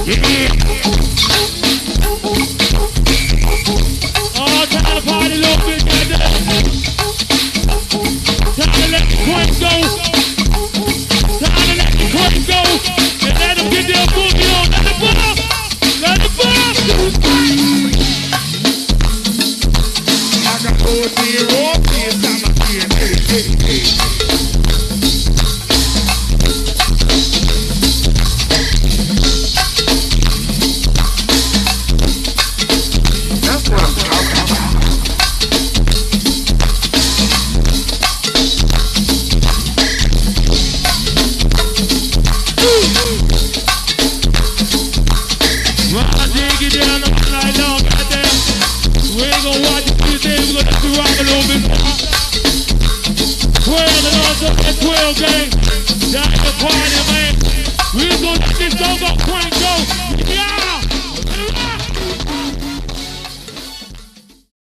Oh, time to party a little bit, goddamn. Time to let the queen go. Time to let the queen go. And let them get their boogie on. Let it bump. Let it bump. I got 4-0 kids on my DNA. That's what I'm talking about. Well, dig it down all night long, goddamn. We ain't gonna watch it these days, we're gonna have to rock a little bit more. 12 and also that 12 game. Down the party, man. We're gonna let this song go, Queen go.